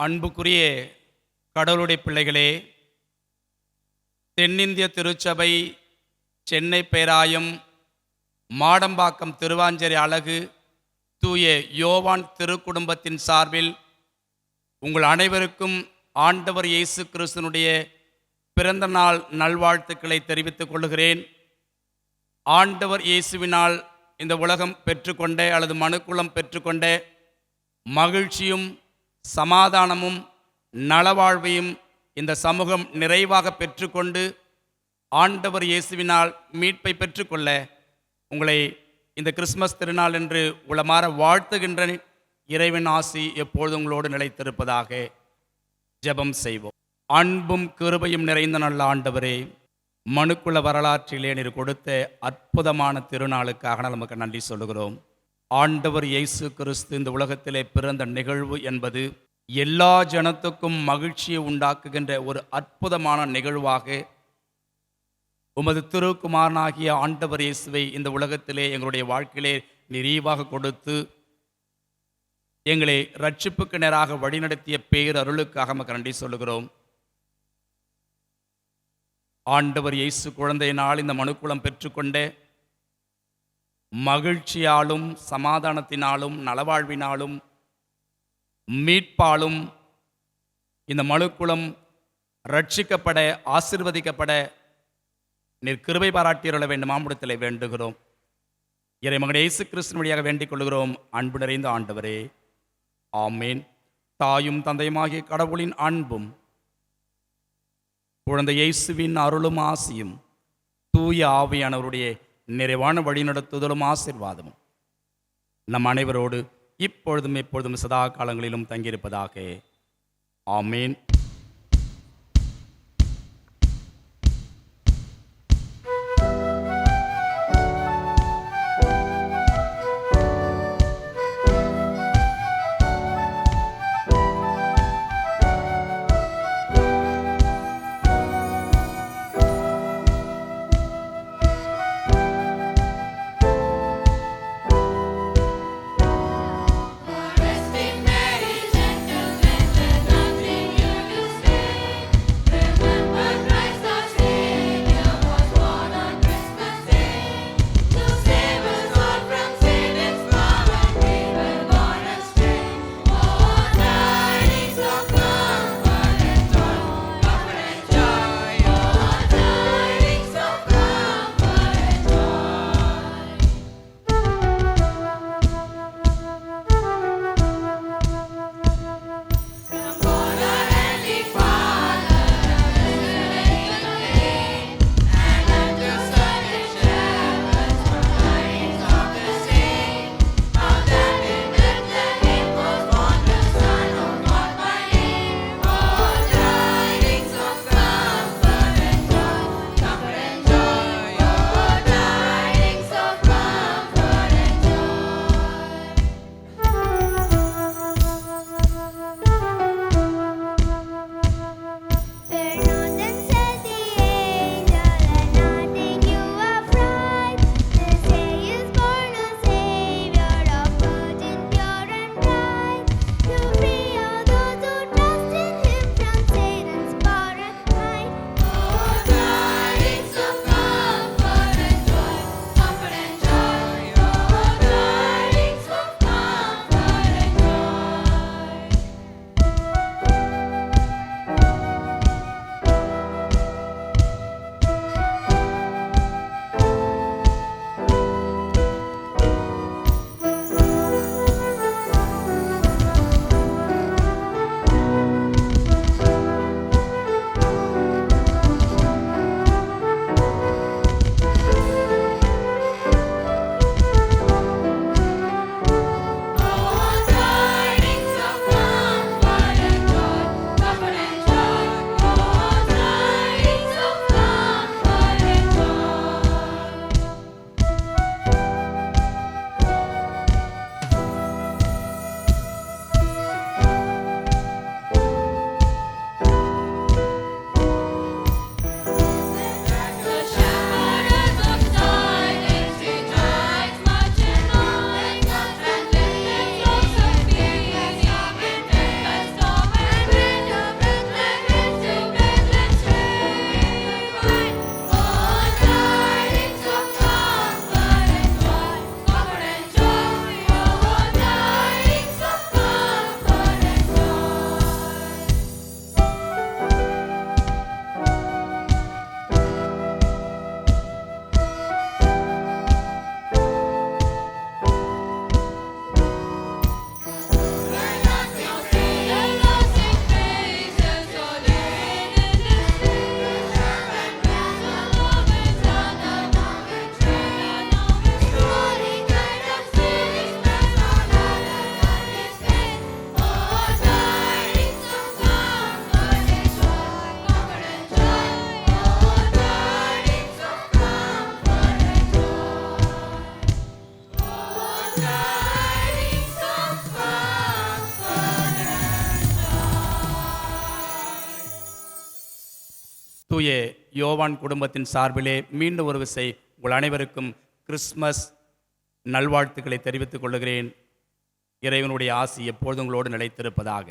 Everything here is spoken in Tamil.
அன்புக்குரிய கடவுளுடைய பிள்ளைகளே, தென்னிந்திய திருச்சபை, சென்னை பேராயம், மாடம்பாக்கம் திருவாஞ்சேரி அழகு தூய யோவான் திருக்குடும்பத்தின் சார்பில் உங்கள் அனைவருக்கும் ஆண்டவர் இயேசு கிறிஸ்துனுடைய பிறந்த நாள் நல்வாழ்த்துக்களை தெரிவித்துக் கொள்கிறேன். ஆண்டவர் இயேசுவினால் இந்த உலகம் பெற்றுக்கொண்ட அல்லது மனுக்குலம் பெற்றுக்கொண்ட மகிழ்ச்சியும் சமாதானமும் நலவாழ்வையும் இந்த சமூகம் நிறைவாக பெற்றுக்கொண்டு ஆண்டவர் இயேசுவினால் மீட்பை பெற்றுக்கொள்ள உங்களை இந்த கிறிஸ்மஸ் திருநாள் என்று உளமாற வாழ்த்துகின்ற இறைவன் ஆசி எப்பொழுதும் உங்களோடு நிலைத்திருப்பதாக. ஜெபம் செய்வோம். அன்பும் கிருபையும் நிறைந்த நல்ல ஆண்டவரே, மனுக்குல வரலாற்றிலே நீர் கொடுத்த அற்புதமான திருநாளுக்காக நமக்கு நன்றி சொல்லுகிறோம். ஆண்டவர் இயேசு கிறிஸ்து இந்த உலகத்திலே பிறந்த நிகழ்வு என்பது எல்லா ஜனத்துக்கும் மகிழ்ச்சியை உண்டாக்குகின்ற ஒரு அற்புதமான நிகழ்வாக உமது திருக்குமாரனாகிய ஆண்டவர் இயேசுவை இந்த உலகத்திலே எங்களுடைய வாழ்க்கையிலே நிறைவாக கொடுத்து எங்களை இரட்சிப்புக்கு நேராக வழிநடத்திய பேரருளுக்காக நமக்கு நன்றி சொல்லுகிறோம். ஆண்டவர் இயேசு குழந்தையினால் இந்த மனுக்குலம் பெற்றுக்கொண்ட மகிழ்ச்சியாலும் சமாதானத்தினாலும் நலவாழ்வினாலும் மீட்பாலும் இந்த மனுக்குலம் ரட்சிக்கப்பட ஆசீர்வதிக்கப்பட நீர் கிருபை பாராட்டியருள வேண்டும் மாமுடத்தில் வேண்டுகிறோம். இறைமகன் இயேசு கிறிஸ்து வழியாக வேண்டிக் கொள்கிறோம். அன்பு நிறைந்த ஆண்டவரே, ஆமேன். தாயும் தந்தையுமாகிய கடவுளின் அன்பும் குழந்தை இயேசுவின் அருளும் ஆசியும் தூய ஆவியானவருடைய நிறைவான வழிநடத்துதலும் ஆசீர்வாதமும் நம் அனைவரோடு இப்பொழுதும் எப்பொழுதும் சதா காலங்களிலும் தங்கியிருப்பதாக. ஆமேன். தூய யோவான் குடும்பத்தின் சார்பிலே மீண்டும் ஒரு விசை உங்கள் அனைவருக்கும் கிறிஸ்மஸ் நல்வாழ்த்துக்களை தெரிவித்துக் கொள்கிறேன். இறைவனுடைய ஆசி எப்பொழுதும் உங்களோடு நிலைத்திருப்பதாக.